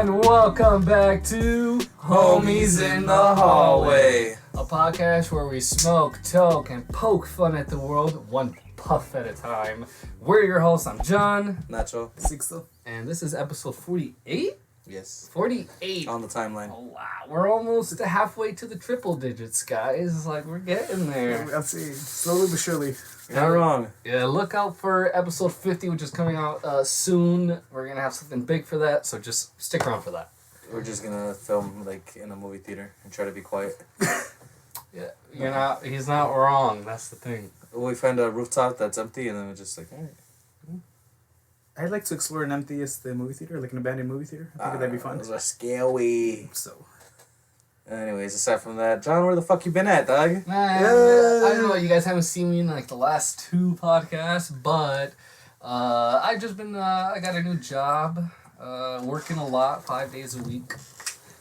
And welcome back to Homies in the Hallway, a podcast where we smoke, toke, and poke fun at the world, one puff at a time. We're your hosts. I'm John. Nacho. Sixto. And this is episode 48? Yes. 48. On the timeline. Oh, wow. We're almost halfway to the triple digits, guys. Like, we're getting there. I'll see. Slowly but surely. You're not wrong. Yeah, look out for episode 50, which is coming out soon. We're going to have something big for that, so just stick around for that. We're just gonna film like in a movie theater and try to be quiet. Yeah, he's not wrong. That's the thing. We find a rooftop that's empty and then we're just like, alright. I'd like to explore an emptiest movie theater, like an abandoned movie theater. I think that'd be fun. Those are scary. So. Anyways, aside from that, John, where the fuck you been at, dog? I don't know. You guys haven't seen me in like the last two podcasts, but I just been. I got a new job, working a lot, 5 days a week.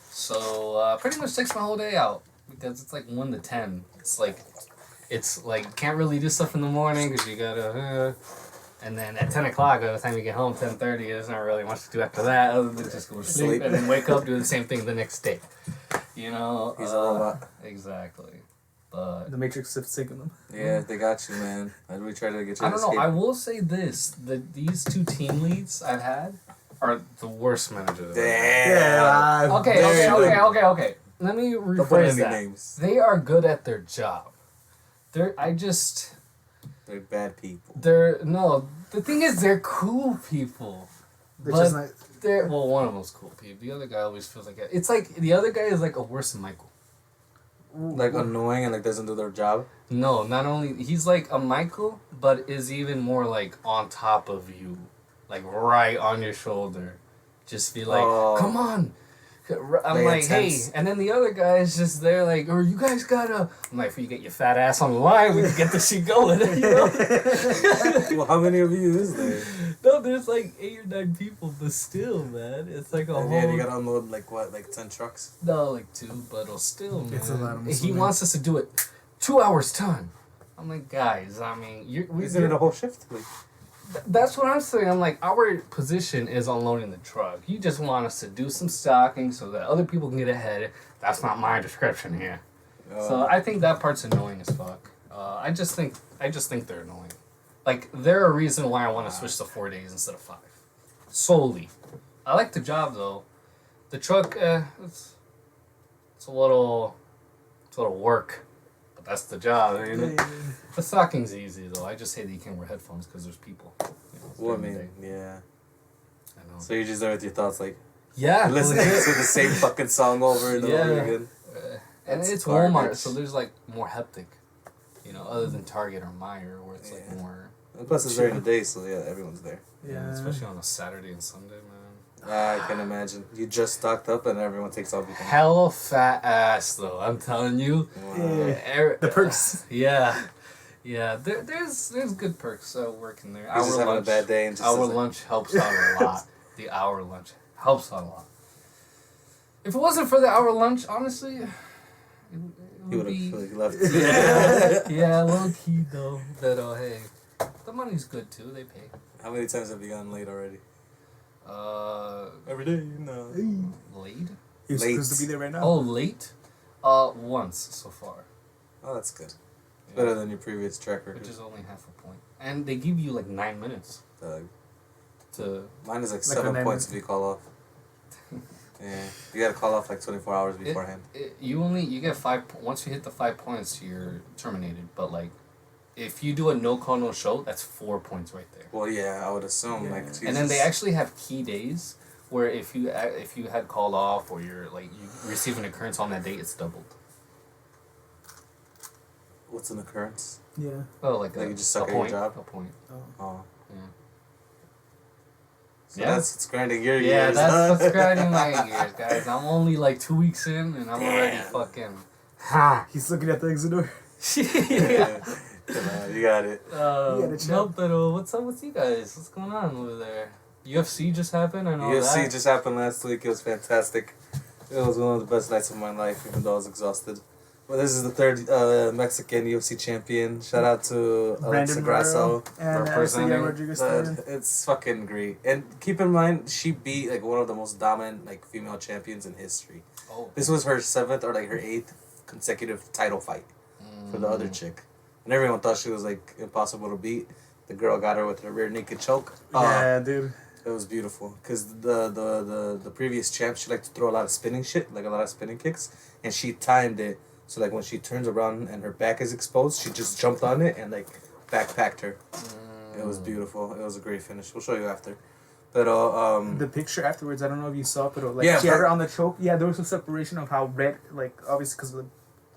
So pretty much takes my whole day out because it's like 1 to 10. It's like can't really do stuff in the morning because you gotta. And then at 10 o'clock, by the time you get home, 10:30, there's not really much to do after that other than just go to sleep and then wake up, do the same thing the next day. You know? He's a robot. Exactly. But The Matrix is taking them. Yeah, they got you, man. We try to get you I to don't know. escape. I will say this: these two team leads I've had are the worst managers. Damn. Okay. Let me Don't put rephrase any that. names. They are good at their job. They're bad people. no. The thing is, they're cool people. They're But just not. well, one of them's cool people. The other guy always feels like it's like the other guy is like a worse than Michael. Like annoying and like doesn't do their job. No, not only he's like a Michael, but is even more like on top of you, like right on your shoulder. Just be like, come on. I'm like, hey, and then the other guy is just there like, oh, you guys gotta. I'm like, if you get your fat ass on the line, we can get this shit going. You know? Well, how many of you is there? No, there's like 8 or 9 people, but still, man, it's like a whole. Yeah, you gotta unload like 10 trucks? No, like 2, but still, man. It's a lot of he muscle, wants us to do it 2 hours time. I'm like, guys, I mean, Isn't it a whole shift? Like, that's what I'm saying. I'm like, our position is unloading the truck. You just want us to do some stocking so that other people can get ahead. That's not my description here. So I think that part's annoying as fuck. I just think they're annoying. Like, they're a reason why I want to switch to 4 days instead of 5. Solely. I like the job though. The truck, it's a little work. But that's the job. You know? The stocking's easy though. I just hate that you can't wear headphones because there's people. You know, well, I mean, yeah. I know. So you're just there with your thoughts, like, Yeah. listening to the same fucking song over and over again. And That's it's garbage. Walmart, so there's like more heptic, you know, other than Target or Meijer, where it's like more. And plus, it's during the day, so yeah, everyone's there. Yeah, Yeah. especially on a Saturday and Sunday, man. I can imagine. You just stocked up and everyone takes off. Hell fat ass though, I'm telling you. Yeah. The perks. Yeah. There's good perks working there. You're just having a bad day and just Our like, lunch helps out a lot. The hour lunch helps out a lot. If it wasn't for the hour lunch, honestly, he would have left. Yeah, low key though. But hey, the money's good too. They pay. How many times have you gotten late already? Every day, no. Late? You're Late. supposed to be there right now. Oh, late? Once so far. Oh, that's good. Yeah. Better than your previous track record. Which is only half a point. And they give you like 9 minutes to. Mine is like Like 7 a points if you call off. Yeah, you gotta call off like 24 hours beforehand. You get 5 once you hit the 5 points, you're terminated. But like, if you do a no call no show, that's 4 points right there. Well, yeah, I would assume like. Jesus. And then they actually have key days where if you had called off or you're like you receive an occurrence on that date, it's doubled. What's an occurrence? Yeah. Oh, like you just suck at your job? A point. Oh. Yeah. So Yeah. that's grinding your Yeah, years. that's grinding my gears, guys. I'm only like 2 weeks in, and I'm already fucking. Ha! He's looking at the exit door. Yeah. Come on, you got it. No, but what's up with you guys? What's going on over there? UFC just happened. I know UFC that. just happened last week. It was fantastic. It was one of the best nights of my life, even though I was exhausted. Well, this is the third Mexican UFC champion. Shout out to Alexa Brandon Grasso. and representing. Rodriguez. It's fucking great. And keep in mind, she beat like one of the most dominant like female champions in history. Oh. This was her 7th or like her 8th consecutive title fight for the other chick. And everyone thought she was like impossible to beat. The girl got her with her rear naked choke. Yeah, dude. It was beautiful because the previous champ, she liked to throw a lot of spinning shit, like a lot of spinning kicks, and she timed it so like when she turns around and her back is exposed, she just jumped on it and like backpacked her. It was beautiful. It was a great finish. We'll show you after. But the picture afterwards, I don't know if you saw it, but like yeah, she had her on the choke. Yeah, there was a separation of how red, like obviously because of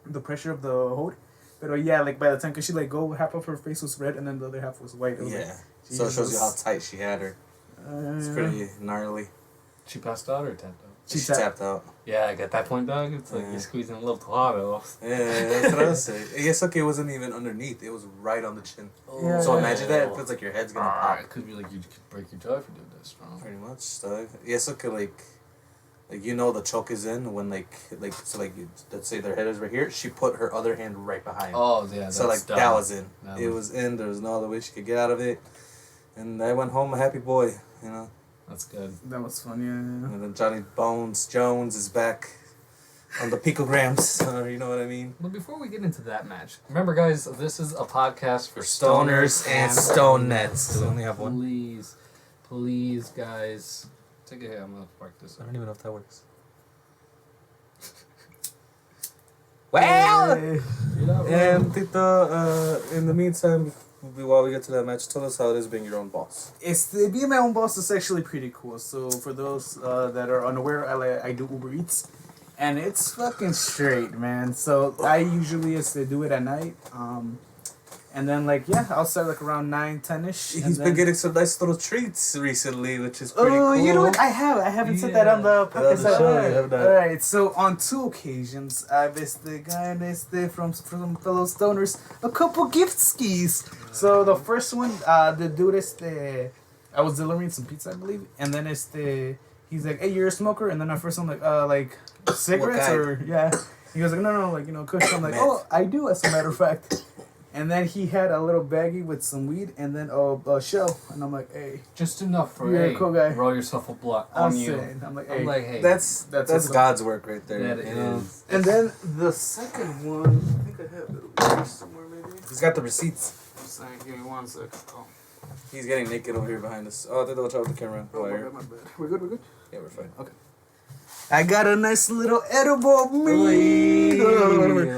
the pressure of the hold. But yeah, like by the time, cause she like go half of her face was red and then the other half was white. It was yeah, like, so it shows you how tight she had her. It's pretty gnarly. She passed out or tapped out? She tapped out. Yeah, at that point, dog, it's like you're squeezing a little too hard off. Yeah, that's what I was saying. Yes, okay, it wasn't even underneath. It was right on the chin. Yeah. So imagine that. It feels like your head's gonna pop. It could be like you could break your jaw if you did that strong. Pretty much, dog. Yes, okay, like you know the choke is in when let's say their head is right here. She put her other hand right behind. Oh yeah. So like dumb. that was in. That It was in. There was no other way she could get out of it. And I went home a happy boy. You know. That's good. that was fun. Yeah. And then Johnny Bones Jones is back on the picograms. You know what I mean? But before we get into that match, remember, guys, this is a podcast for Stoners and stone nets. Do we only have one? Please, guys, take a hit. I'm gonna park this. I don't even know if that works. Well, and Tito, in the meantime, while we get to that match, tell us how it is being your own boss. Being my own boss is actually pretty cool. So for those that are unaware, I do Uber Eats, and it's fucking straight, man. So I usually do it at night, and then I'll start like around 9-10ish. He's been getting some nice little treats recently, which is pretty cool. You know what? I haven't said that on the podcast. All right. So on 2 occasions, I've gotten from fellow stoners a couple gift skis. So the first one, the dude I was delivering some pizza, I believe, and then he's like, "Hey, you're a smoker?" And then at first I'm like cigarettes or yeah. He goes like, "No, kush." I'm like, "Oh, I do, as a matter of fact." And then he had a little baggie with some weed and then a shell. And I'm like, hey. Just enough for You're a cool guy. roll yourself a blunt on you. I'm like, hey. That's God's work right there. That you know? is. And then the second one, I think I have it over somewhere maybe. He's got the receipts. I'm sorry, give me 1 second. Oh. He's getting naked over here behind us. Oh, I think they'll watch out with the camera. Oh, my bad. We're good? Yeah, we're fine. Okay. I got a nice little edible meat.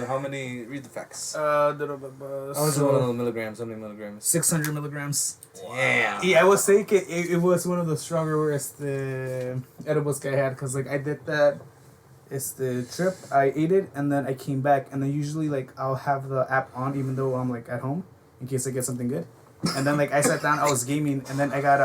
How many? Read the facts. How much is one of those milligrams? How many milligrams? 600 milligrams. Damn. Yeah, I was saying it was one of the stronger edibles I had because I did that. It's the trip. I ate it and then I came back and then usually I'll have the app on even though I'm at home in case I get something good. And then I sat down, I was gaming and then I got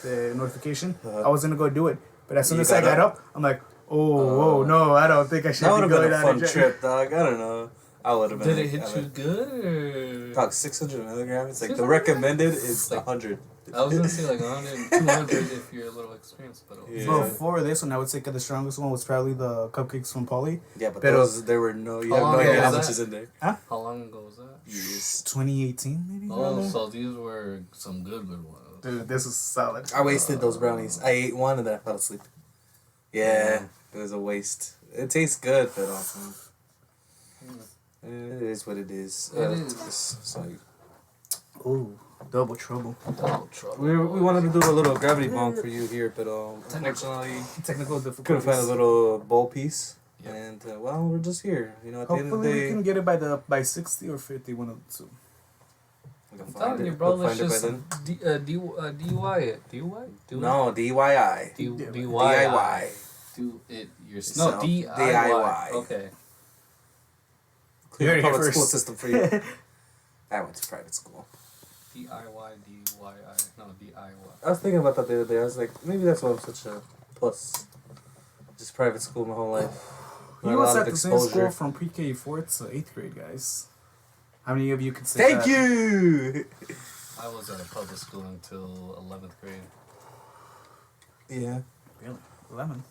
the notification. I was gonna go do it. But as soon as I got up, I'm like, whoa, no, I don't think I should be going on. That would have been a fun trip, dog. I don't know. I would have been. Did it hit you good or? Dog, 600 milligrams. The recommended is 100. I was gonna say 100, 200 if you're a little experienced, but before this one, I would say the strongest one was probably the cupcakes from Polly. Yeah, but there were no. You have no idea how much is in there. Huh? How long ago was that? Years. 2018, maybe. Oh, so these were some good ones. Dude, this is solid. I wasted those brownies. I ate one and then I fell asleep. Yeah, it was a waste. It tastes good, but it is what it is. It is. Sorry. Ooh, double trouble. Double trouble. We wanted to do a little gravity bong for you here, but unfortunately, Technical difficulties. couldn't find a little bowl piece. Yep. And we're just here. At the end of the Hopefully day, we can get it by 60 or 50, one of the two. I'm telling you, bro. Let's just DIY it. DIY? No, DIY. DIY. Do it yourself. No, DIY. Okay. Clear public school system for you. I went to private school. DIY. No, DIY. I was thinking about that the other day. I was like, maybe that's why I'm such a puss. Just private school my whole life. You was at the same school from pre-K4 to 8th grade, guys. How many of you could say Thank you! I was at a public school until 11th grade. Yeah. Really? 11?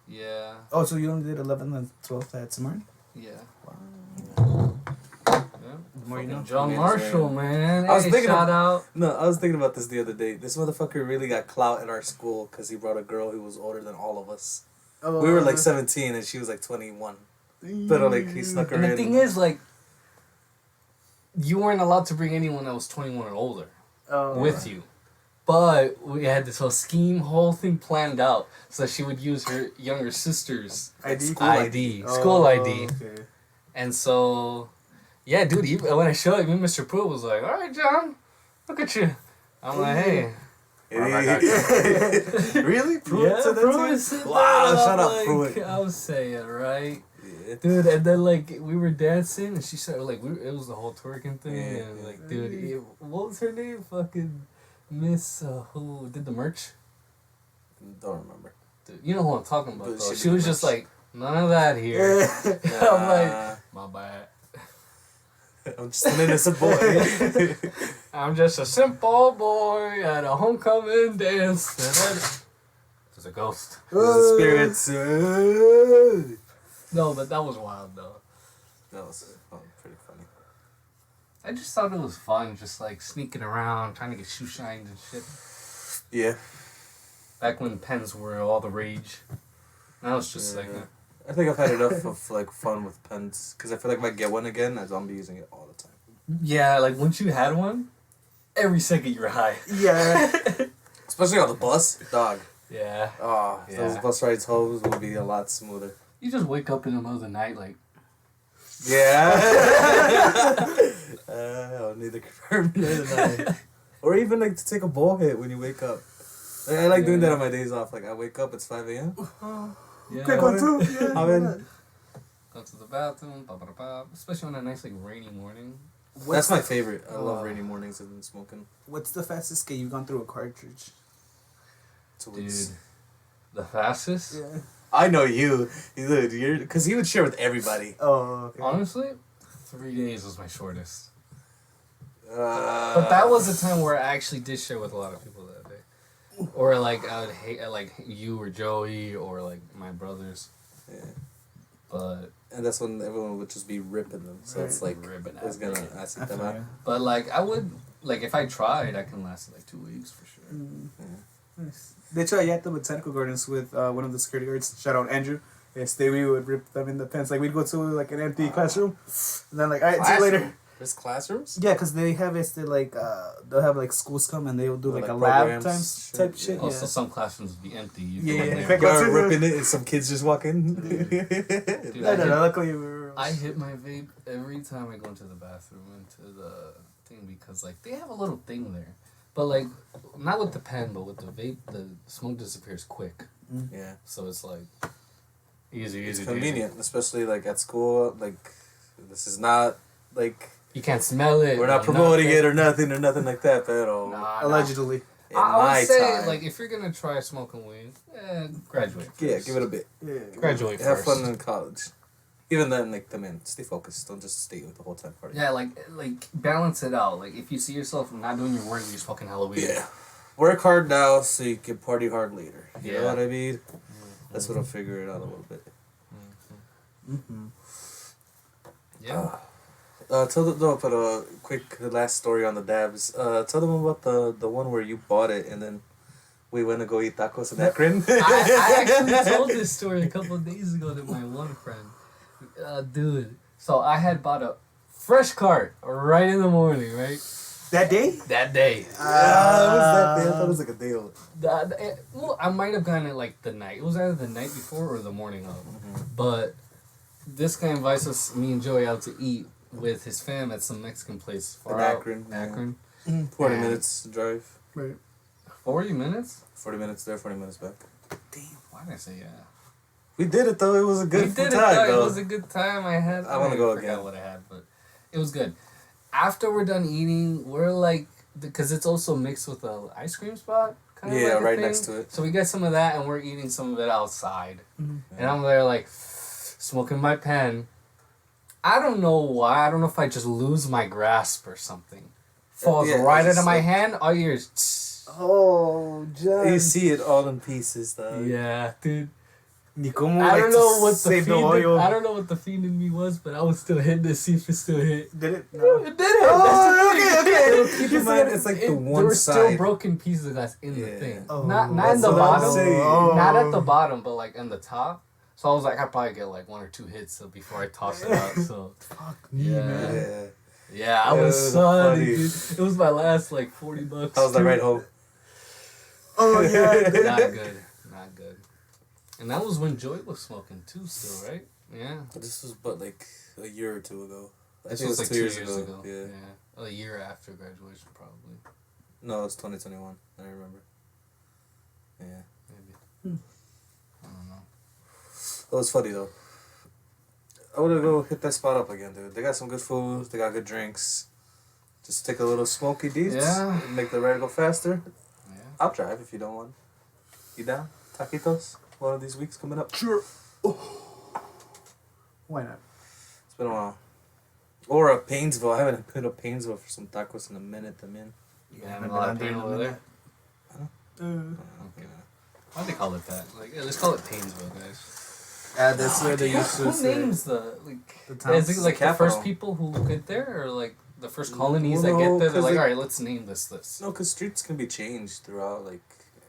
Yeah. Oh, so you only did 11th and 12th at Samaritan? Yeah. Wow. Yeah. More you know. John Yeah, Marshall, man. I was Hey, thinking shout of- out. No, I was thinking about this the other day. This motherfucker really got clout at our school because he brought a girl who was older than all of us. We were like 17 and she was like 21. But like he snuck her And in. the thing is, like, you weren't allowed to bring anyone that was 21 or older with you. But we had this whole thing planned out. So she would use her younger sister's school ID. Okay. And so, yeah, dude, even when I showed it, even Mr. Pruitt was like, all right, John, look at you. I'm like, hey. Really? Pruitt Yeah, said that Pruitt to you? said Wow, that. shout I'm out like, Pruitt. I was saying, right? Yeah. Dude, and then, like, we were dancing, and she started, like, it was the whole twerking thing, Yeah, and, yeah. like, dude, what was her name? Fucking Miss, who did the merch? Don't remember. Dude, you know who I'm talking about, But though. she She did was the just merch. like, none of that here. I'm like, my bad. I'm just an innocent boy. I'm just a simple boy at a homecoming dance. There's a ghost. The spirits. No, but that was wild, though. That was pretty funny. I just thought it was fun, just like sneaking around, trying to get shoe shined and shit. Yeah. Back when pens were all the rage. Now it's just like, I think I've had enough of like fun with pens because I feel like if I get one again, I'm gonna be using it all the time. yeah, like once you had one, every second you're high. Yeah. Especially on the bus, dog. Yeah. Oh, Yeah. those bus rides home will be a lot smoother. You just wake up in the middle of the night like, Yeah. Neither confirm nor deny. Or even like to take a ball hit when you wake up. Like, I like doing that on my days off. Like I wake up, it's 5 a.m. yeah. Quick one too. Yeah. I'm in. Go to the bathroom, especially on a nice like rainy morning. That's my favorite. I love rainy mornings and smoking. What's the fastest skate you've gone through a cartridge? Dude, the fastest? Yeah. I know you. Dude, because he would share with everybody. Oh, okay. Honestly, 3 days was my shortest. But But that was a time where I actually did share with a lot of people that day. Or like I would hate like you or Joey or like my brothers. Yeah. But And that's when everyone would just be ripping them. So it's like, Ripping it's at gonna me. acid them out. but like I would like if I tried I can last like 2 weeks for sure. Nice. De hecho, allá at the Botanical Gardens with one of the security guards, shout out Andrew. We would rip them in the pants. Like, we'd go to, like, an empty classroom. And then, like, all right, see you later. There's classrooms? Yeah, because they have, they'll have, like, schools come and they'll do, like, a lab type shit. Also, Yeah. some classrooms would be empty. You Yeah, go in yeah. there. Quick, Guard ripping it and some kids just walk in. Dude, No, luckily we were... I hit my vape every time I go into the bathroom, into the thing, because, like, they have a little thing there. But, like, not with the pen, but with the vape, the smoke disappears quick. Yeah. So it's, like, easy. It's convenient, especially, like, at school. Like, this is not, like... You can't smell it. We're not promoting it or nothing like that, pero... Nah. Allegedly. In I my would say, time, like, if you're going to try smoking weed, graduate first. yeah, give it a bit. Yeah. Graduate Have first. fun in college. Even then, like, stay focused. Don't just stay with the whole time party. Yeah, like balance it out. Like, if you see yourself not doing your work, you're just fucking hella weed. Yeah. Work hard now so you can party hard later. You know Yeah. what I mean? That's what I'm figuring out a little bit. Yeah. Tell them, no, but quick last story on the dabs. Tell them about the one where you bought it and then we went to go eat tacos in Akron. I actually told this story a couple of days ago to my one friend. Dude, so I had bought a fresh cart right in the morning, right? That day? That day. It was that day. I thought it was like a day old. Well, I might have gotten it like the night. It was either the night before or the morning of. But this guy invites us, me and Joey, out to eat with his fam at some Mexican place far In out. Akron, yeah. Akron. 40 Yeah. minutes drive. Right. 40 minutes? 40 minutes there, 40 minutes back. Damn, why did I say yeah? We did it though. It was a good We did time it, though. though. It was a good time. I wanna go forgot again. what I had, but it was good. After we're done eating, we're like, because it's also mixed with a ice cream spot. Kind Yeah, like a right thing. next to it. So we get some of that, and we're eating some of it outside. And I'm there like, smoking my pen. I don't know why. I don't know if I just lose my grasp or something. Falls Yeah, right it's out of my like- hand. All you hear is Oh, John. You see it all in pieces though. yeah, dude. Ni como I don't know what the save the fiend. oil. I don't know what the fiend in me was, but I was still hitting to see if it still hit. Did it? No. It did hit. Oh, okay. Keep in mind, it's like the There one were side. still broken pieces of glass in the Yeah. thing. Oh, not in that's the what I'm bottom. saying. Not at the bottom, but like in the top. So I was like, I'd probably get like 1 or 2 hits before I toss it out. So Fuck me, Yeah. man. Yeah. yeah, I Yeah, was it was sunny, funny. dude. It was my last like $40. How's that too. right home? Oh, yeah. Not good. Not good. And that was when Joy was smoking too, still, right? Yeah. This was but like a year or 2 ago. I This think was it was like 2 2 years ago. Yeah. A year after graduation, probably. No, it's 2021. I remember. Yeah. Maybe. I don't know. That was funny though. I wanna go hit that spot up again, dude. They got some good food. They got good drinks. Just take a little smoky deets. Yeah. Make the ride go faster. Yeah. I'll drive if you don't want. You down? Taquitos? One of these weeks coming up. Sure. Oh. Why not? It's been a while. Or a Painesville. I haven't been to Painesville for some tacos in a minute, man. You having a lot of pain over there? Okay. Why do they call it that? Like, yeah, let's call it Painesville, guys. That's where they used to Who say. names the like? The town? Is it like the Capital. first people who get there, or like the first colonies that get there? They're 'cause like, they- all right, let's name this. No, because streets can be changed throughout, like,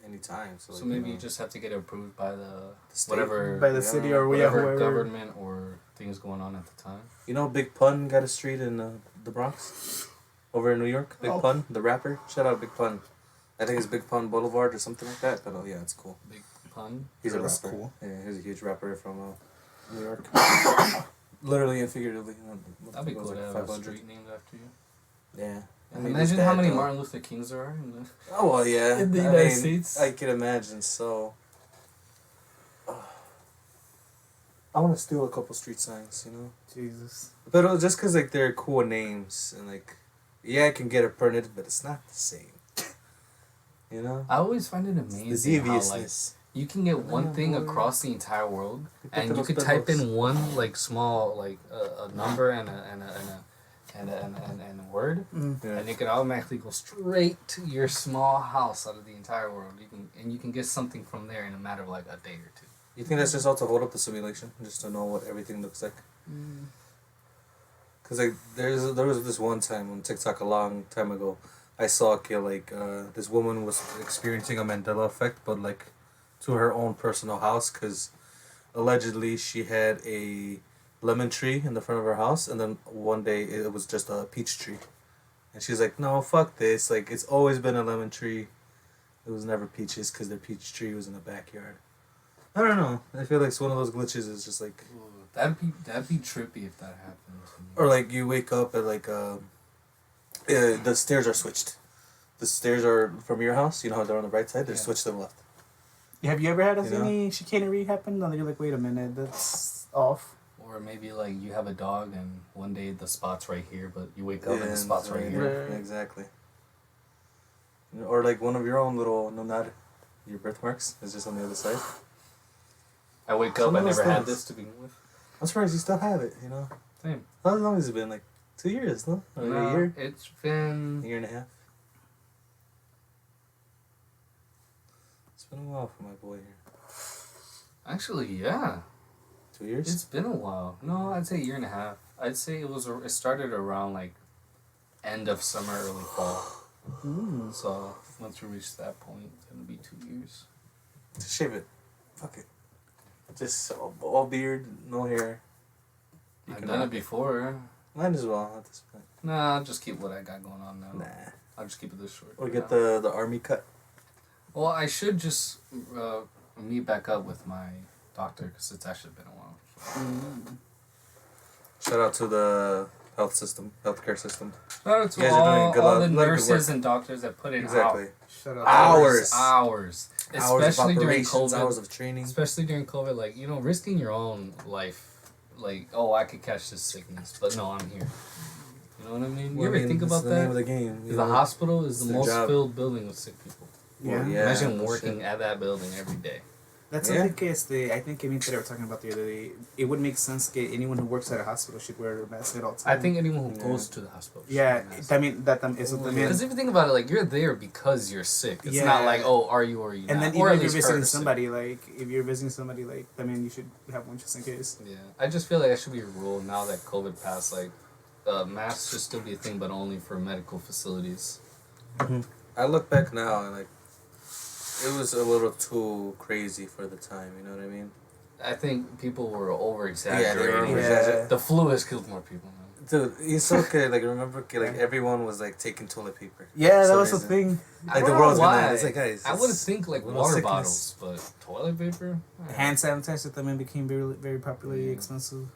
any time. So, like, So maybe you you know, just have to get approved by the state. whatever By the Yeah, city or whatever whoever. government or things going on at the time. You know, Big Pun got a street in the Bronx? Over in New York? Big Oh. Pun, the rapper? Shout out Big Pun. I think it's Big Pun Boulevard or something like that. But yeah, it's cool. Big pun. He's a That's rapper. cool. Yeah, he's a huge rapper from New York. Literally and figuratively. That'd be It was cool to like have a 500. street named after you. Yeah. I And mean, imagine his how dad, many though. Martin Luther Kings there are. Oh, well, yeah. in the I United mean, States. I can imagine, so... I want to steal a couple street signs, you know? Jesus. But just because, like, they're cool names, and, like, yeah, I can get it printed, but it's not the same. You know? I always find it The amazing how like deviousness. you can get one thing boy. across the entire world, and you those could type pedos. in one like small like a number and a word, Yeah. and it could automatically go straight to your small house out of the entire world. You can get something from there in a matter of like a day or two. You think that's just all to hold up the simulation? Just to know what everything looks like? Because, like, there was this one time on TikTok a long time ago, I saw this woman was experiencing a Mandela effect, but, like, to her own personal house, because allegedly she had a lemon tree in the front of her house, and then one day it was just a peach tree. And she's like, no, fuck this. Like, it's always been a lemon tree. It was never peaches, because their peach tree was in the backyard. I don't know. I feel like it's one of those glitches. It's just like... Ooh, that'd be trippy if that happened. Or, like, you wake up at, like, the stairs are switched. The stairs are from your house. You know how they're on the right side? They're Yeah. switched to the left. Have you ever had You know? any chicanery happen? And you're like, wait a minute, that's off. Or maybe like you have a dog and one day the spot's right here, but you wake up and the spot's right here. here. Yeah, exactly. You know, or, like, one of your own little nonad, your birthmarks, is just on the other side. I wake Some up, I of those never had things. this to begin with. I'm surprised you still have it, you know? Same. How long has it been? Like, 2 years, no? Or No, a year? It's been A year and a half? It's been a while for my boy here. actually, yeah. 2 years? It's been a while. No, I'd say a year and a half. I'd say it started around like end of summer, early fall. So once we reach that point, it'll be 2 years. Just shave it. Fuck it. Just all beard, no hair. You I've can done rock it before. Might as well at this point. Nah, I'll just keep what I got going on now. Nah. I'll just keep it this short. Or for get now. the army cut. Well, I should just meet back up with my doctor because it's actually been a while. Shout out to the healthcare system. Shout out to You guys are doing all the good nurses work. and doctors that put in Exactly. Shut up. Hours. hours, Hours especially of during operations, COVID. hours of training. Especially during COVID, like, you know, risking your own life. Like, oh, I could catch this sickness, but no, I'm here. You know what I mean? You ever think this about is the name of that? the game. you The know? hospital is It's the their most job. filled building with sick people. Yeah. Yeah, Imagine no working shit. at that building every day. That's something I think Kevin they were talking about the other day. It would make sense that anyone who works at a hospital should wear a mask at all times. I think anyone who goes to the hospital. Yeah, I mean that is what I mean. Because if you think about it, like you're there because you're sick. It's not like, oh, are you or are you and not? then Or even at if you're least visiting hurt or somebody, like if you're visiting somebody, like I mean, you should have one just in case. Yeah, I just feel like that should be a rule now that COVID passed. Like, masks should still be a thing, but only for medical facilities. Mm-hmm. I look back now and like, it was a little too crazy for the time. You know what I mean? I think people were over exaggerating. Yeah, they were over-exaggerating. The flu has killed more people now. Dude, it's okay. Like remember, like everyone was like taking toilet paper. Yeah, that was the thing. Like the world's gonna end. It's like guys. I would think like water sickness. bottles, but toilet paper. Hand sanitizer then became very popularly expensive.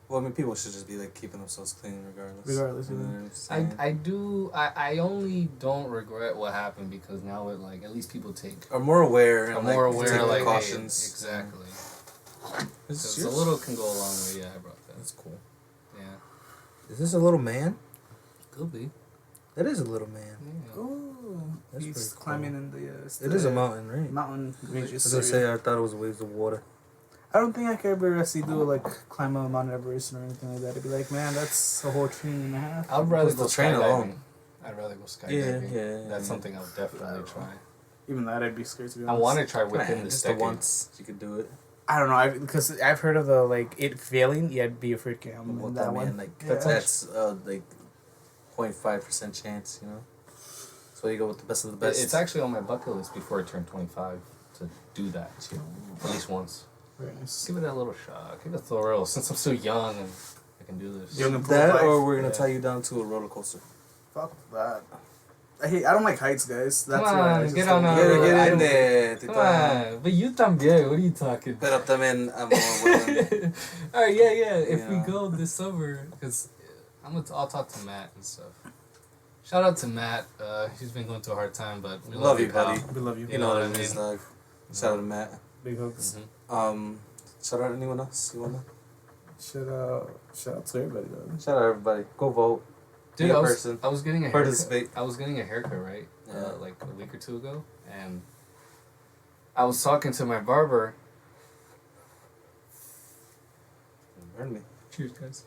Well, I mean, people should just be like keeping themselves clean regardless. Regardless, you know what I'm saying? I only don't regret what happened because now it like at least people are more aware and take like precautions. Hey, exactly. Because a little can go a long way. Yeah, I brought that. That's cool. Yeah. Is this a little man? Could be. That is a little man. Yeah. Oh, That's he's cool. climbing in the. It is a mountain, right? Mountain ranges. I was gonna say I thought it was waves of water. I don't think I could ever actually do like climb a Mount Everest or anything like that. It'd be like, man, that's a whole train and a half. I'd rather go train skydiving. alone. I'd rather go skydiving. Yeah. That's something I'll definitely try. Even that, I'd be scared to be I honest. want to try within this just decade. the once you could do it. I don't know, because I've heard of the like it failing. Yeah, I'd be afraid to come Well, in that man, one. like Yeah. that's like 0.5% chance, you know. So you go with the best of the best. It's actually on my bucket list before I turn 25 to do that at least once. Very nice. Give it that little shot. Give it a thrill since I'm still young and I can do this. Young and that, pro-life. or we're gonna Yeah. tie you down to a roller coaster. Fuck that. I don't like heights, guys. That's Come why I on, just get don't- on You gotta I get in don't- there. Come on, but you también. What are you talking? Pero también I'm more willing. Alright, yeah. If we Yeah. go this summer, because I'll talk to Matt and stuff. Shout out to Matt. He's been going through a hard time, but we Love you, pal. buddy. We love you. You know what I mean, dog. Shout out to Matt. Big hugs. Shout out to anyone else you wanna? Shout out to everybody though. Shout out everybody. Go vote. Dude, Be a I was person. getting a haircut. Participate. I was getting a haircut, right? Yeah. Like a week or two ago, and I was talking to my barber. Burn me. Cheers, guys.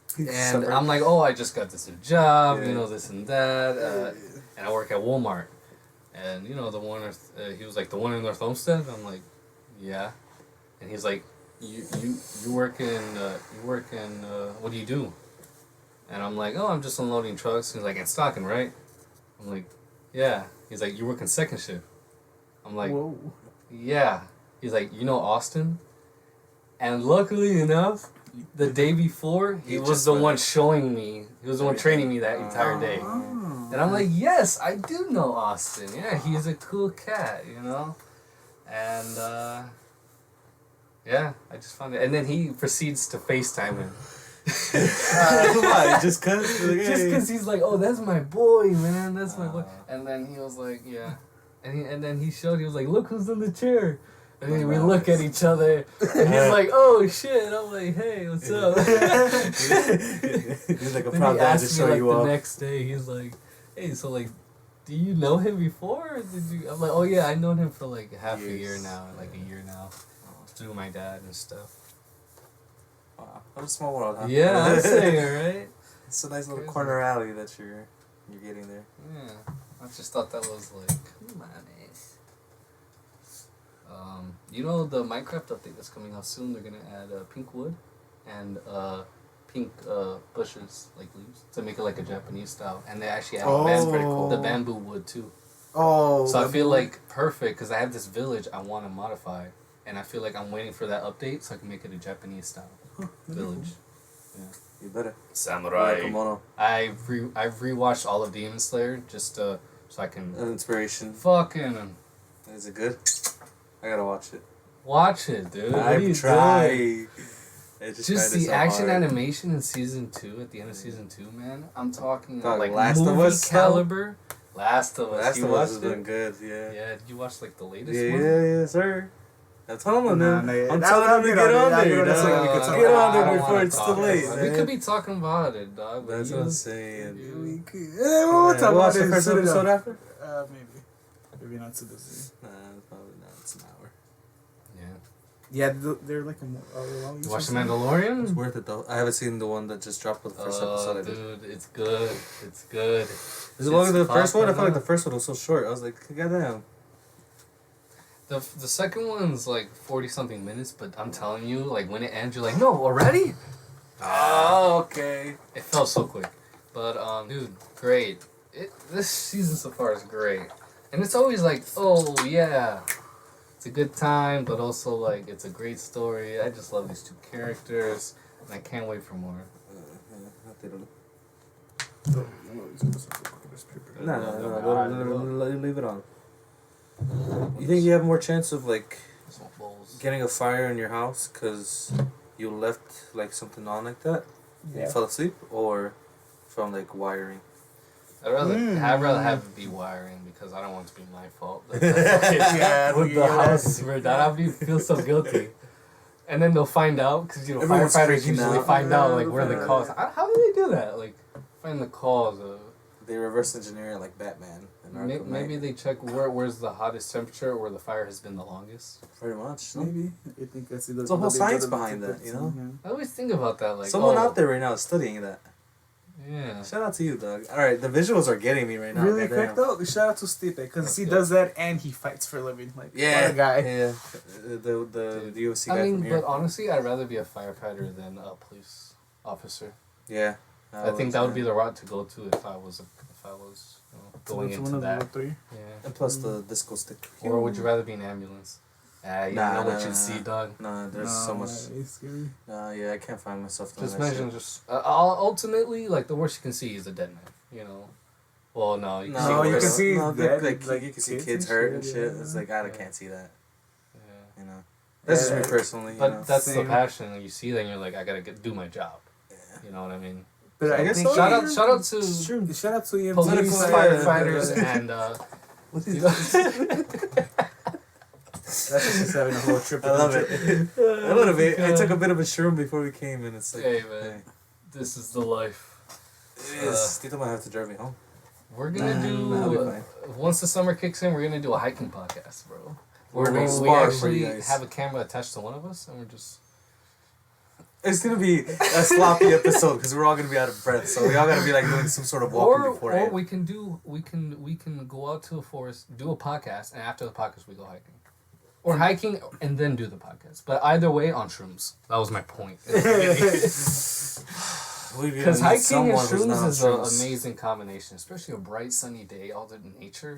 Sorry. And I'm like, oh, I just got this new job, Yeah. this and that, and I work at Walmart, and the one. He was like, the one in North Olmsted. I'm like, yeah, and he's like, you work in what do you do? And I'm like, oh, I'm just unloading trucks. He's like, in stocking, right? I'm like, yeah. He's like, you work in second shift. I'm like, Whoa. yeah. He's like, Austin? And luckily enough, the day before, he was the one showing me. He was the one training me that entire day. Oh. And I'm like, yes, I do know Austin. Yeah, he's a cool cat, And, yeah, I just found it. And then he proceeds to FaceTime him. Why? Just cause? Just because he's like, oh, that's my boy, man. That's my boy. And then he was like, yeah. And then he was like, look who's in the chair. And then we look at each other. And he's like, oh, shit. I'm like, hey, what's up? He's like a Then proud he dad to asked me, show like, you the off. next day, he's like, hey, so, like, do you know him before? Or did you? I'm like, oh, yeah, I've known him for, like, half a year now. Like, a year now. Through my dad and stuff. Wow. What a small world, huh? Yeah, I'm saying, right? It's a nice little Crazy. corner alley that you're getting there. Yeah. I just thought that was, like, come on, the Minecraft update that's coming out soon, they're going to add pink wood and pink bushes, like leaves, to make it like a Japanese style. And they actually add the bamboo wood, too. Oh. So I feel like perfect, because I have this village I want to modify. And I feel like I'm waiting for that update so I can make it a Japanese style village. Yeah. You better. Samurai. Kimono. I've rewatched all of Demon Slayer just so I can An inspiration. fucking Is it good? I gotta watch it. watch it, dude. What are you I've tried. doing? I just Just tried it the so action hard. animation in season 2, at the end of season 2, man. I'm talking Dog, like Last of movie Us, though? caliber. Last of Us. Last You of Us watched has been it? good, yeah. Yeah, did you watch like the latest Yeah, one? yeah, sir. I'm telling them. I'm I'll telling them to get get on on it. there. That's dog. what we could talk Get about. on there I don't before wanna it's talk too late, about it. man. We could be talking about it, dog. But That's you- what I'm saying. We could. Yeah, We'll talk we'll about watch it the first soon episode enough. after? Maybe. Maybe not too busy. Nah, probably not. It's an hour. Yeah, they're like a long. You watch The Mandalorian? It's worth it though. I haven't seen the one that just dropped with the first episode. Dude, it's good. It's good. Is it longer than the first one? I felt like the first one was so short. I was like, goddamn. The second one's like 40-something minutes, but I'm telling you, like when it ends, you're like, no, already? Oh, okay. It felt so quick. But dude, great. This season so far is great. And it's always like, oh yeah. It's a good time, but also like it's a great story. I just love these two characters, and I can't wait for more. No, leave it on. You think you have more chance of like getting a fire in your house because you left like something on like that? Yeah. You fell asleep, or from like wiring? I'd rather have it be wiring because I don't want it to be my fault. Yeah, with the house, I'd feel so guilty. And then they'll find out because Everyone's firefighters freaking usually out. find out like where the cause. How do they do that? Like find the cause of. They reverse engineer it like Batman. Maybe they check where's the hottest temperature, where the fire has been the longest. Pretty much. Maybe. I think that's There's a whole science behind that, you know? I always think about that. Like someone out there right now is studying that. Yeah. Shout out to you, Doug. Alright, the visuals are getting me right now. Really quick though, shout out to Stipe because he does that and he fights for a living. Like, yeah, what a guy. Yeah, the UFC guy from here. But honestly, I'd rather be a firefighter than a police officer. Yeah, I think that would be the route to go to if I was going into that. Three. Yeah. And plus the disco stick. Or would you rather be an ambulance? You know what you see, dog. Nah, there's so much. It's scary. Yeah, I can't find myself doing Just that imagine, shit. ultimately, like the worst you can see is a dead man. You know. Well, no, you can see. No, you worse. can see like you can see kids hurt and shit. Yeah. It's like I can't see that. Yeah. You know, that's just me personally. But you know? that's Same. the passion. You see that, and you're like, I gotta do my job. Yeah. You know what I mean? But So I guess think so, Shout yeah. out to shout out to EMTs, police, firefighters, and you know. That's just having a whole trip. I love it. A little bit. I took a bit of a shroom before we came, and it's like, Hey man, this is the life. it is. Tito might have to drive me home. We're gonna I'll be do fine. once the summer kicks in. We're gonna do a hiking podcast, bro. We're Where gonna we spar for actually you guys. have a camera attached to one of us, and we're just. It's gonna be a sloppy episode because we're all gonna be out of breath. So we all gotta be like doing some sort of walking Or beforehand. we can go out to the forest, do a podcast, and after the podcast we go hiking. Or hiking and then do the podcast. But either way, on shrooms. That was my point. Because hiking and shrooms is an amazing combination, especially a bright sunny day, all the nature.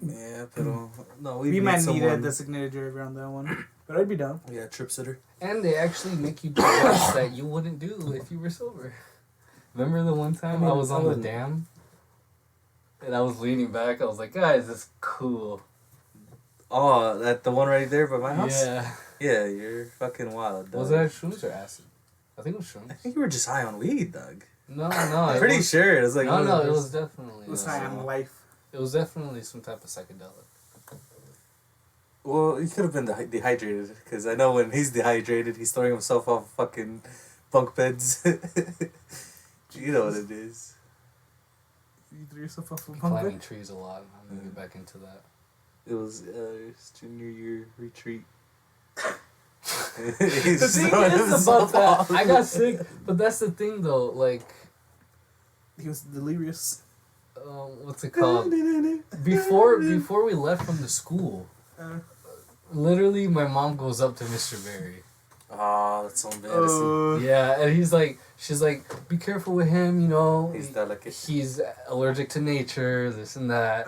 Yeah, pero no, We might need a someone. designated driver on that one, but I'd be down. Yeah, trip sitter. And they actually make you do drugs that you wouldn't do if you were sober. Remember the one time I was on the dam? And I was leaning back, I was like, guys, this is cool. Oh, that the one right there by my house. Yeah. Yeah, you're fucking wild. Dog. Was that shrooms or acid? I think it was I shrooms. think you were just high on weed, Doug. No. I'm pretty sure it was like. No, it was definitely. It was high on life. It was definitely some type of psychedelic. Well, he could have been dehydrated because I know when he's dehydrated, he's throwing himself off fucking bunk beds. You know what it is. You threw yourself off a Climbing bunk. trees a lot. I'm gonna get back into that. It was his junior year retreat. The thing is about that, I got sick, but that's the thing though. Like, He was delirious. what's it called? Before we left from the school, literally my mom goes up to Mr. Berry. Oh, that's so embarrassing. Yeah, and she's like, be careful with him, you know. He's delicate. He's allergic to nature, this and that.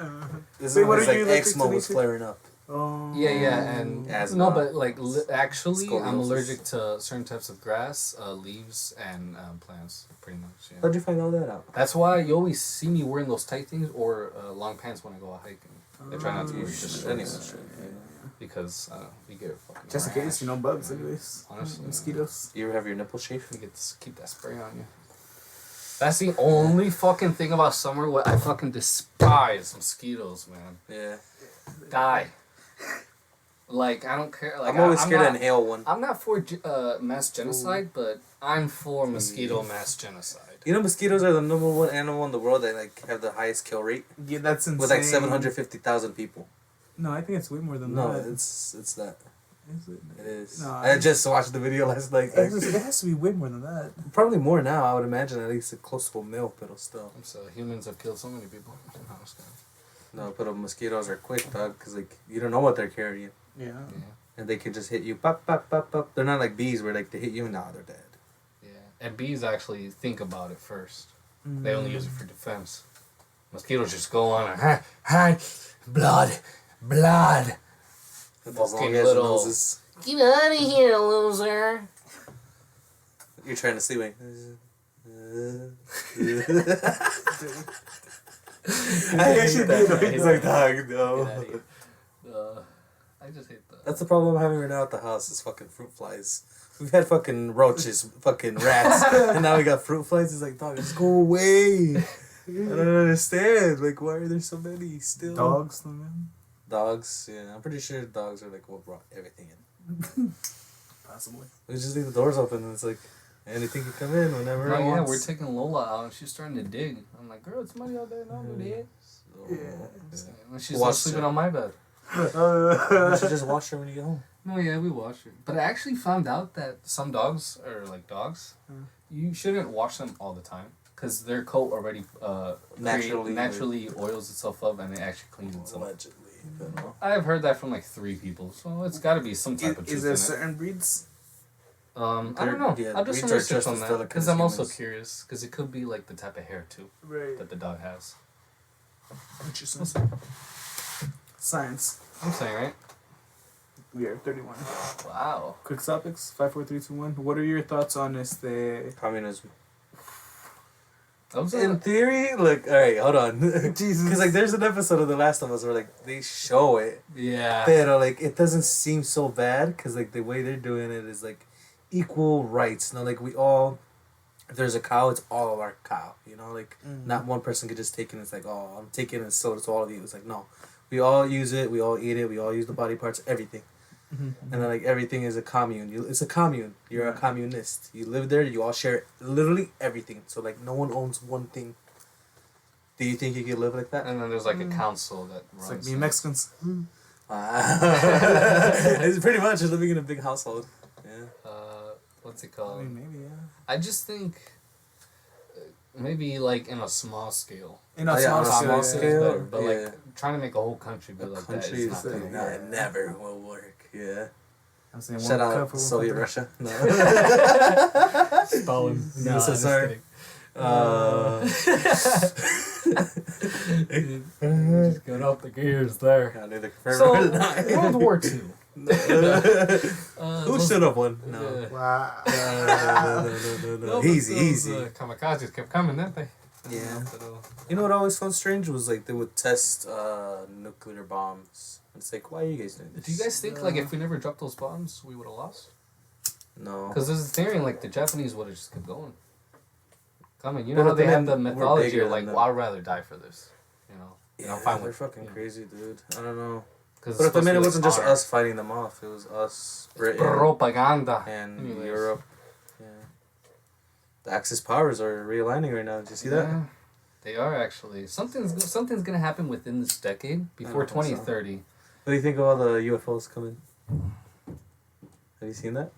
This Wait, is what when his are like you allergic eczema to was nature? flaring up. Yeah, and Asthma. no, but like actually, I'm Scoliosis. allergic to certain types of grass, leaves, and plants. Pretty much. Yeah. How'd you find all that out? That's why you always see me wearing those tight things or long pants when I go out hiking. I try not to wear just Anyway, shorts because we get fucking. Just in case, you know, bugs, anyways. Honestly, Mosquitoes. you ever have your nipple shaved? You get to keep that spray on you. That's the only fucking thing about summer. What I fucking despise mosquitoes, man. Yeah. Die. Like I don't care. Like I'm always I'm scared not, to inhale one. I'm not for mass genocide, but I'm for mosquito mass genocide. You know, mosquitoes are the number one animal in the world that like have the highest kill rate Yeah, that's insane. with like 750,000 people. No, I think it's way more than No, that. it's that. Is it? It is. No, I just watched the video last night. It has to be way more than that. Probably more now. I would imagine at least close to a mil, but still. So humans have killed so many people. No, but mosquitoes are quick, dog, because like you don't know what they're carrying, Yeah. and they can just hit you. Pop, pop, pop, pop. They're not like bees where like they hit you and now they're dead. Yeah, and bees actually think about it first. They only use it for defense. Mosquitoes just go on and hi, blood. With those long Fucking ass little- noses. Get out of here, loser. You're trying to sleep. Like, I actually did. He's like, dog, Get no. outta here. I just hate that. That's the problem I'm having right now at the house is fucking fruit flies. We've had fucking roaches, fucking rats, and now we got fruit flies. It's like, dog, just go away. I don't understand. Like, why are there so many still? Dogs, man. Dogs, yeah. I'm pretty sure dogs are like what brought everything in. Possibly. We just leave the doors open and it's like, anything can come in whenever it Yeah, wants. we're taking Lola out and she's starting to dig. I'm like, girl, it's money out there. No, do that. So, Yeah. And she's Watch sleeping it. on my bed. You should just wash her when you get home. No, yeah, we wash it. But I actually found out that some dogs are like dogs. You shouldn't wash them all the time because their coat already naturally oils itself up and it actually cleans itself. Allegedly. But no. I've heard that from like 3 people, so it's got to be some type of truth Is there in certain breeds? it. I don't know. Yeah, I'll do some breeds are research just on as that delicate because as I'm also humans. curious because it could be like the type of hair too Right. that the dog has. Interesting. Science. I'm saying, right? We are 31. Wow. Quick topics. 5, 4, 3, 2, 1. What are your thoughts on this? Communism. That was In theory, look, alright, hold on. Jesus. Because, like, there's an episode of The Last of Us where, like, they show it. yeah. Pero, like, it doesn't seem so bad because, like, the way they're doing it is, like, equal rights. You know, like, we all, if there's a cow, it's all of our cow. You know, like, not one person could just take it and it's like, oh, I'm taking it and sell it to all of you. It's like, no. We all use it, we all eat it, we all use the body parts, everything. And then, like, everything is a commune. It's a commune. You're a communist. You live there, you all share literally everything. So, like, no one owns one thing. Do you think you could live like that? And then there's like a council that runs. It's like me it. Mexicans. It's pretty much living in a big household. Yeah. What's it I called? mean, maybe, yeah. I just think maybe like in a small scale. In a Oh, yeah, on a small small scale. scale. Better, but yeah. like trying to make a whole country be like that Country is is not like, gonna no, work. it never will work. Yeah. I'm saying Shout one cup out for one Soviet country. Russia. No. Stalin. No, I'm just kidding. Just got off the gears there. Can't either confirm So, or deny. World War II. Who should have won? No. Wow. No. Easy. Kamikazes kept coming, didn't they? Yeah. But, You know what I always found strange was like they would test nuclear bombs. It's like, why are you guys doing this? do you guys think like if we never dropped those bombs, we would have lost? No. Because there's a theory like the Japanese would have just kept going. Coming, you But know how they then have the we're mythology bigger of like, than well, them. I'd rather die for this. You know. Yeah, I'm fine they're with fucking you know, crazy, dude. I don't know. 'cause But it's at the minute, it supposed wasn't to be just honor. us fighting them off. It was us, Britain, Propaganda. and Anyways. Europe. Yeah. The Axis powers are realigning right now. Did you see that? Yeah, they are actually. Something's gonna happen within this decade before don't think so. 2030. What do you think of all the UFOs coming? Have you seen that?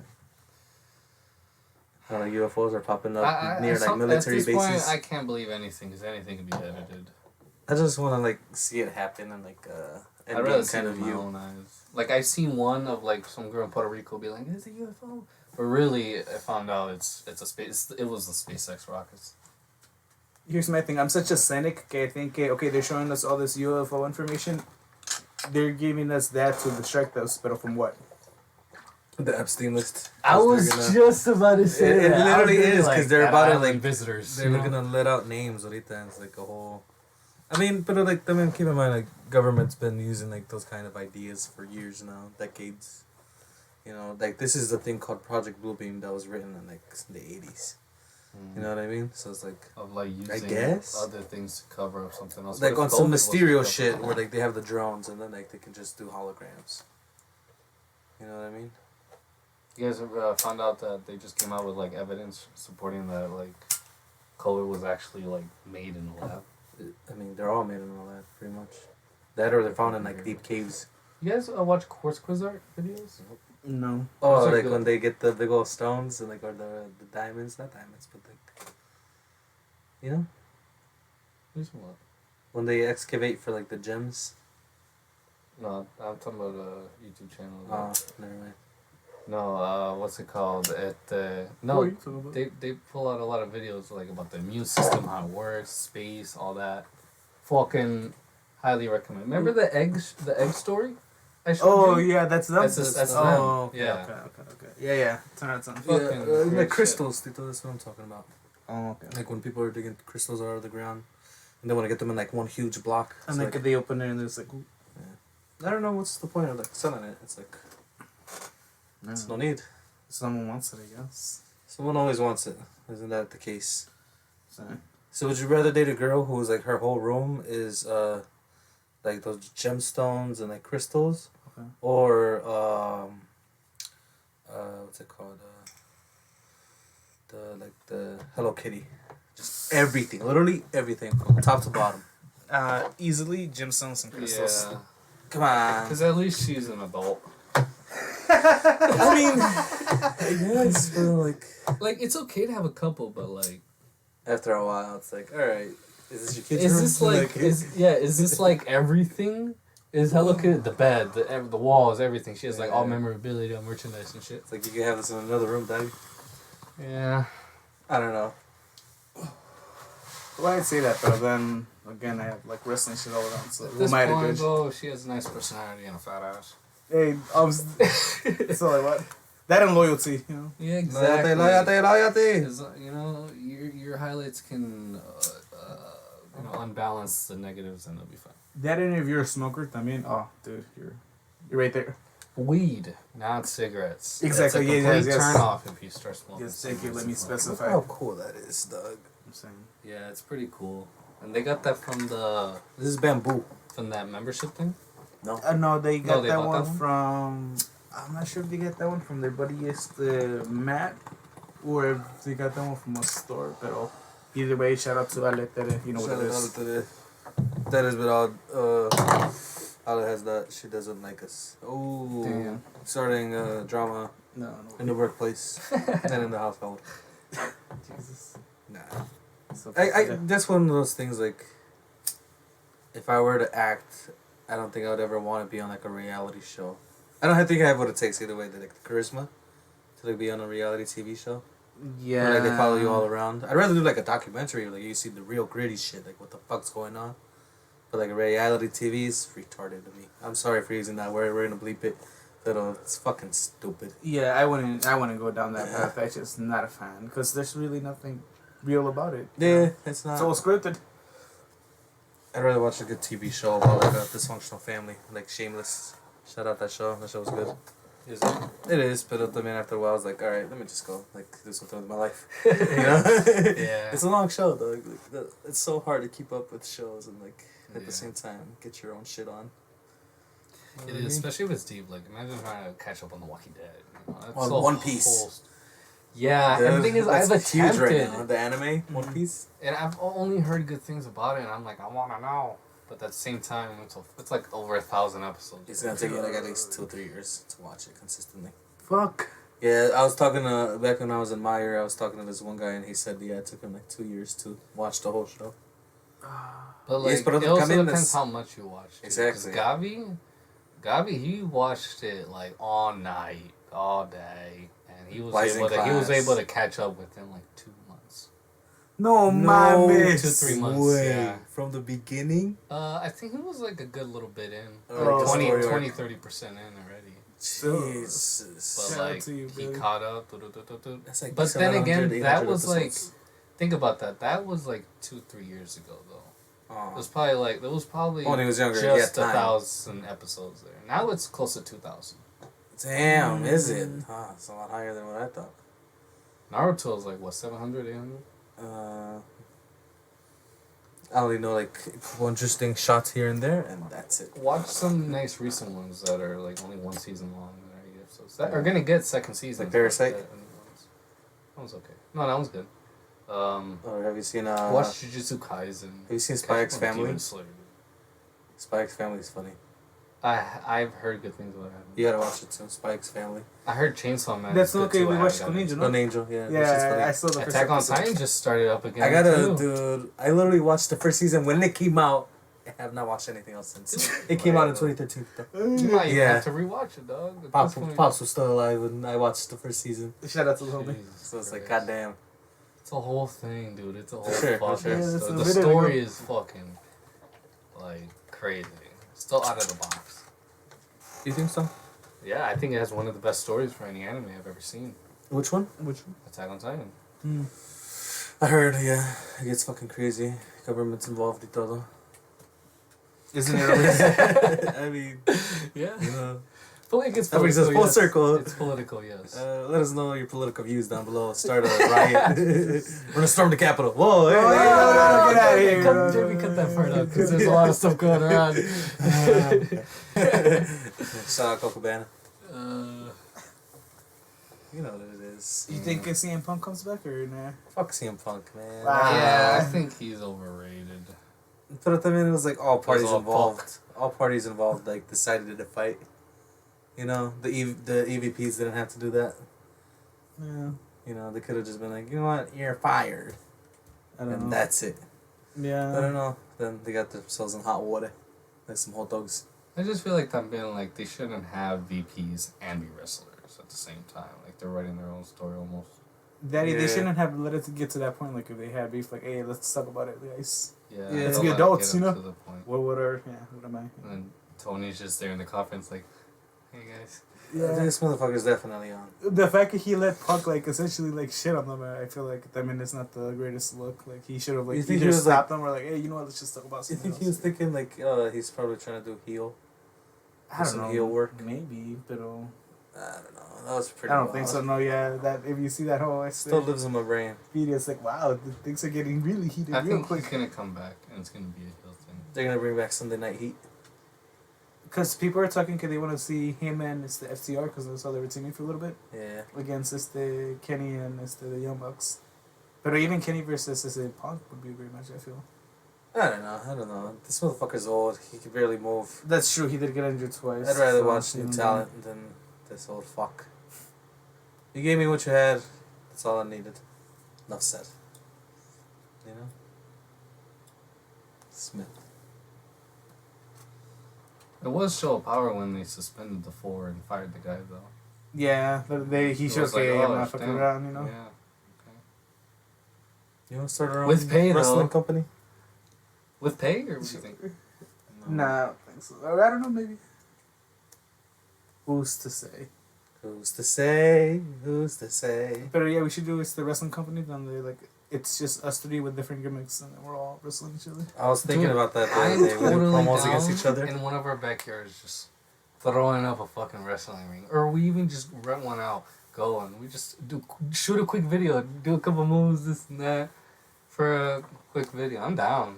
I don't know, UFOs are popping up near like military at this bases. point, I can't believe anything because anything can be edited. I just want to like see it happen and like I'd rather ending see kind it of with my view. own eyes. Like I've seen one of like some girl in Puerto Rico be like, "It's a UFO," but really, I found out it's a space. It was the SpaceX rockets. Here's my thing. I'm such a cynic. Okay, I think okay, they're showing us all this UFO information. They're giving us that to distract us, but from what? The Epstein list. I was just about to say It that. literally I was is, like, 'cause they're that about to, island like, visitors. They're you know? gonna let out names ahorita and it's like a whole. I mean, but like, I mean, keep in mind, like, government's been using like those kind of ideas for years now, decades. You know, like this is a thing called Project Bluebeam that was written in like the 80s. You know what I mean? So it's like Of like using guess. other things to cover up something else. like What on if some COVID was to Mysterio cover shit up? where like they have the drones and then like they can just do holograms. You know what I mean? You guys found out that they just came out with like evidence supporting that like COVID was actually like made in the lab. I mean, they're all made in all that, pretty much. That or they're found in like deep caves. You guys watch quartz quiz art videos? No. Oh, Those are like good. when they get the big old stones and like or the diamonds, not diamonds, but like, you know, Which one? when they excavate for like the gems. No, I'm talking about a YouTube channel. Oh, never mind. No, what's it called? What are No, you talking about? they pull out a lot of videos like about the immune system, how it works, space, all that. Fucking highly recommend. Remember the egg story? I showed Oh you? yeah, that's them. That's them. Oh, okay, Yeah. okay. Yeah. Turn out something. Fucking Yeah, great like shit. crystals. Tito, that's what I'm talking about. Oh, okay. Like when people are digging crystals out of the ground, and they want to get them in like one huge block. And So, like like, they open it and there's like, ooh, I don't know what's the point of like selling it. It's like it's no need. someone wants it, I guess. Someone always wants it. Isn't that the case? So, So would you rather date a girl who's like her whole room is like those gemstones and like crystals, okay. or what's it called? The Hello Kitty, just everything, literally everything from top to bottom. Easily gemstones and crystals. Yeah. Come on. Because at least she's an adult. I mean, yes, but like Like, it's okay to have a couple, but like... after a while, it's like, all right, is this your kid's Is room? this like... is this like everything? Is Hello Kitty the bed, the walls, everything? She has like all Yeah. memorabilia, merchandise and shit. It's like you can have this in another room, daddy. Yeah. I don't know. Well, I'd say that, but then again, I have like wrestling shit all around. So At who this am I to point, judge? though, she has a nice personality and a fat ass. Hey, so like what? That and loyalty, you know. Yeah, exactly. Loyalty. 'Cause, you know, your highlights can unbalance the negatives, and it'll be fine. That and if you're a smoker, I mean, oh, dude, you're right there. Weed, not cigarettes. Exactly, It's a yes, complete yes, yes. turn off if you start smoking. Yes, thank you. Let cigarettes me in front of specify. Look how cool that is, dog. I'm saying. Yeah, it's pretty cool. And they got that from This is bamboo. that membership thing. No. No, they got they that bought one that one? from. I'm not sure if they got that one from their buddy, Matt, or if they got that one from a store. But either way, shout out to Ale Tere. You know what it is. That is without Ale has that. She doesn't like us. Oh, Damn. starting drama No. in the workplace and in the household. Jesus. Nah. So, That's one of those things like, if I were to act, I don't think I would ever want to be on like a reality show. I think I have what it takes either way, like the charisma to like be on a reality TV show. yeah. Where, like they follow you all around. I'd rather do like a documentary where like you see the real gritty shit, like what the fuck's going on. But like reality TV is retarded to me. I'm sorry for using that word. We're gonna bleep it. But it's fucking stupid. Yeah, I wouldn't go down that path. I'm just not a fan because there's really nothing real about it. Yeah, it's not. It's all scripted. I'd rather watch a good TV show about like a dysfunctional family, like Shameless. Shout out that show. That show was good. Is it? It is, but I mean, after a while, I was like, all right, let me just go, like, do something with my life. You know? Yeah. It's a long show, though. Like, it's so hard to keep up with shows and, like, at Yeah. the same time, get your own shit on. It is, especially if it's deep. Like, imagine trying to catch up on The Walking Dead. You know, that's On a One Piece. whole yeah, and the thing is, I've That's huge attempted, right now. The anime, One Piece. and I've only heard good things about it, and I'm like, I want to know. But at the same time, it's like over 1,000 episodes. It's gonna take you, like, at least 2 or 3 years to watch it consistently. Fuck. Yeah, I was talking to, back when I was in Meyer, I was talking to this one guy, and he said, yeah, it took him, like, 2 years to watch the whole show. But like, Yes, but it also también depends es- how much you watch. Too. Exactly. 'Cause Gavi, he watched it like all night, all day, and he was While he's in class. able to catch up within like 2 months. No, mames. 2-3 months. Way. Yeah. From the beginning? I think he was like a good little bit in, Oh, like 20, story arc. 30% in already. Jesus. But Shout out like to you, he brother. caught up. That's like But then again, 700, that 800 was like, episodes. think about that. That was like 2-3 years ago though. Oh. It was probably When he was younger, he had just time. 1,000 episodes there. Now it's close to 2,000. Damn, is it? It's a lot higher than what I thought. Naruto is like what 700, 800. I only know like one interesting shots here and there, and that's it. Watch some nice recent ones that are like only 1 season long. That are episodes that are gonna get second seasons. Like Parasite? That one's okay. No, that one's good. Or have you seen Watch Jujutsu Kaisen. Have you seen Spy X Family? Demon Slayer. Spy X Family is funny. I've heard good things about it. You gotta watch it too. Spy X Family. I heard Chainsaw Man. That's is good okay. too. We I watched haven't Con gotten Angel, An Angel, yeah. Yeah, which is funny. I saw the first Attack on episode. Titan just started up again. I gotta, too. dude. I literally watched the first season when it came out. I have not watched anything else since. It came out in 2013. You might even Yeah. have to rewatch it, dog. At this Pops point. was still alive when I watched the first season. Shout out to the homie. Jesus So it's like, Christ. goddamn. It's a whole thing, dude. It's a whole Sure, fucking sure. Yeah, that's so a the video story ago. is fucking like crazy. Still out of the box. You think so? Yeah, I think it has one of the best stories for any anime I've ever seen. Which one? Which one? Attack on Titan. I heard, yeah. It gets fucking crazy. Government's involved y todo. Isn't it always? I mean, Yeah. you know. But like it's That brings political, us full yes. circle. It's political, yes. Let us know your political views down below. Start a riot. We're gonna storm the Capitol. Whoa! Hey, Oh, hey, no, get outta here. Cut, Jamie, cut that part out because there's a lot of stuff going around. Shout out Coco Cabana. Uh, You know what it is. You think CM Punk comes back or nah? Fuck CM Punk, man. Wow. yeah, I think he's overrated. But I mean, it was like all parties all involved. fucked. All parties involved like decided to fight. You know, the EVPs didn't have to do that. Yeah. You know, they could have just been like, you know what, you're fired, I don't and know. that's it. I Yeah. don't know. Then they got themselves in hot water, like some hot dogs. I just feel like I'm being like they shouldn't have VPs and be wrestlers at the same time. Like they're writing their own story almost. Daddy, they Yeah. shouldn't have let it get to that point. Like if they had beef, like, hey, let's talk about it, guys. Yeah, Yeah. Let's they'll be let it adults, get you up know? To the point. What are yeah? What am I? And then Tony's just there in the conference, like, "Hey guys." Yeah, this motherfucker's definitely on. The fact that he let Punk like essentially like shit on them, I feel like it's not the greatest look. Like he should have like You think either he was, stopped them or like, hey, you know what? Let's just talk about You something think he was else. thinking like, he's probably trying to do heel? I don't some know. heel work? Maybe, but I don't know. That was pretty. I don't wild. think so. No, yeah. That if you see that whole Still lives in my brain. video, it's like wow, things are getting really heated I real think quick. he's gonna come back, and it's gonna be a heel thing. They're gonna bring back Sunday Night Heat. Because people are talking, because they want to see him and it's the FTR because that's how they were teaming for a little bit Yeah. against Kenny and the Young Bucks. But even Kenny versus Punk would be a great match. I feel. I don't know. This motherfucker's old. He can barely move. That's true. He did get injured twice. I'd rather so, watch you new know, talent than this old fuck. You gave me what you had. That's all I needed. Enough said. You know? Smith. It was show of power when they suspended the 4 and fired the guy though. Yeah, he It should was say, like, I'm oh, not fucking damn. around, you know? Yeah. You want to start our own With pay, wrestling though. company? With pay, or what do you think? Nah, I don't think so. Or I don't know, maybe. Who's to say? Who's to say? Who's to say? But yeah, we should do it's the wrestling company. Then they like it's just us three with different gimmicks, and then we're all wrestling each other. I was thinking Dude, about that the I'm other day. We do totally promos down against each other. in one of our backyards, just throwing up a fucking wrestling ring, or we even just rent one out, go and we just shoot a quick video, do a couple moves, this and that, for a quick video. I'm down.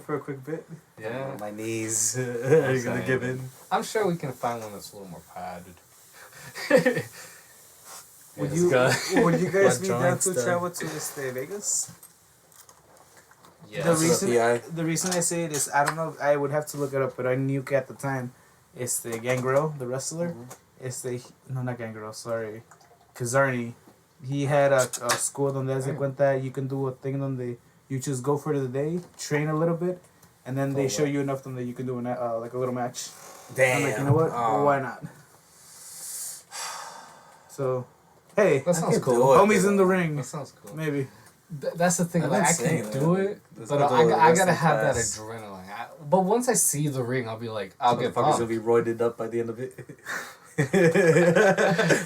For a quick bit. Yeah, My knees are you gonna saying. give in? I'm sure we can find one that's a little more padded. Would Yes, you God. would you guys My be down joints to done. travel to Vegas? Yes. The That's reason PI. the reason I say it is I don't know, I would have to look it up, but I knew at the time it's the Gangrel, the wrestler. It's the no, not Gangrel, sorry, Kazarni. He had a school donde hace cuenta you can do a thing donde you just go for the day, train a little bit, and then they Oh, show wow. you enough donde you can do like a little match. Damn. I'm like, you know what? Oh. Why not? So, hey, That sounds could cool. do it. homies in the ring, That sounds cool. maybe. That's the thing. I've Like been I saying can that. do it, Let's but go to I a gotta wrestling have that class. adrenaline. But once I see the ring, I'll be like, I'll get Motherfucker's pumped. gonna be roided up by the end of it.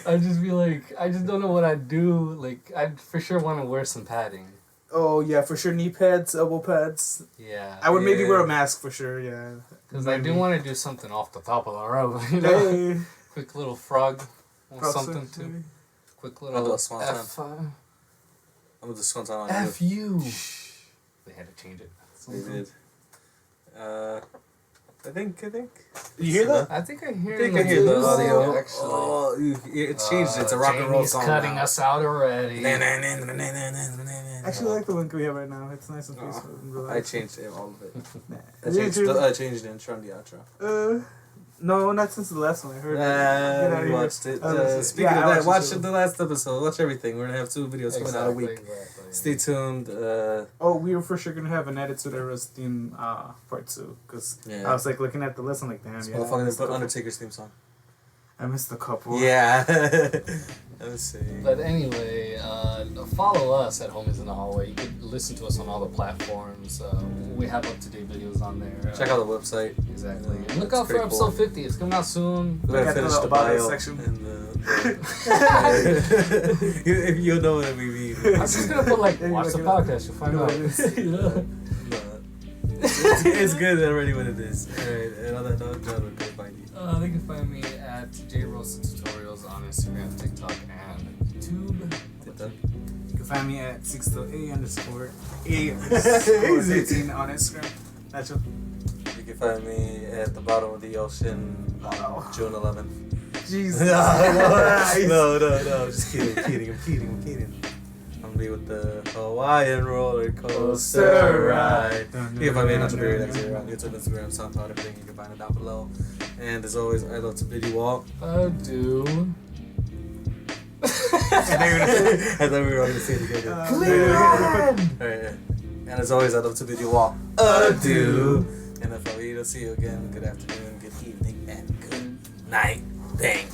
I just be like, I just don't know what I'd do. Like, I'd for sure want to wear some padding. Oh yeah, for sure. Knee pads, elbow pads. Yeah. I would maybe Yeah. wear a mask for sure. Yeah. Because I do want to do something off the top of the rope. You know, Hey, quick little frog or props something to- too. Quick I'll little do a swanton. F. I'm gonna just squint on F you. you. They had to change it. They did. I think. You hear that? I think I hear. I think it I in hear the news, audio. Actually. Oh, it's changed. It's a rock and roll Jamie's song cutting now. us out already. I actually like the link we have right now. It's nice and peaceful. And I relaxed. changed all of it. Nah. I changed the intro and the outro. No, not since the last one. I heard it. We watched it. Speaking Yeah, of I that, watch watched it. the last episode. Watch everything. We're gonna have 2 videos coming out a week. Exactly. Stay tuned. Oh, we were for sure gonna have an Attitude Era's theme part 2 because I was like looking at the list. I'm like, damn, Motherfucking put Undertaker's theme song. I missed a couple. Yeah. Let's see. But anyway, follow us at Homies in the Hallway. You can listen to us on all the platforms. We have up-to-date videos on there. Check out the website. Exactly. Yeah, And look it's out for pretty episode cool. 50. It's coming out soon. We're gonna finish the bio section. and you'll know what we mean. I'm just gonna put like, Yeah, watch look the it up. podcast. You'll find You know out. what it is. You know? It's good already what it is. Alright, and on that note, John, where can I find you? They can find me at JRoastingTutorials on Instagram, TikTok, and YouTube. You can find me at 6A_A_18 on Instagram. Nacho. You can find me at the bottom of the ocean on June 11th. Jesus. No. Just kidding. I'm kidding. I'm gonna be with the Hawaiian roller coaster ride. You can find me at Nacho Berry, that's on YouTube, Instagram, SoundCloud, everything. You can find it down below. And as always, I love to bid you all. Adieu. I thought we were all gonna say it together. Cleveland! Alright. And as always, I love to bid you all adieu. And if I will see you again, good afternoon, good evening, and good night. Bang.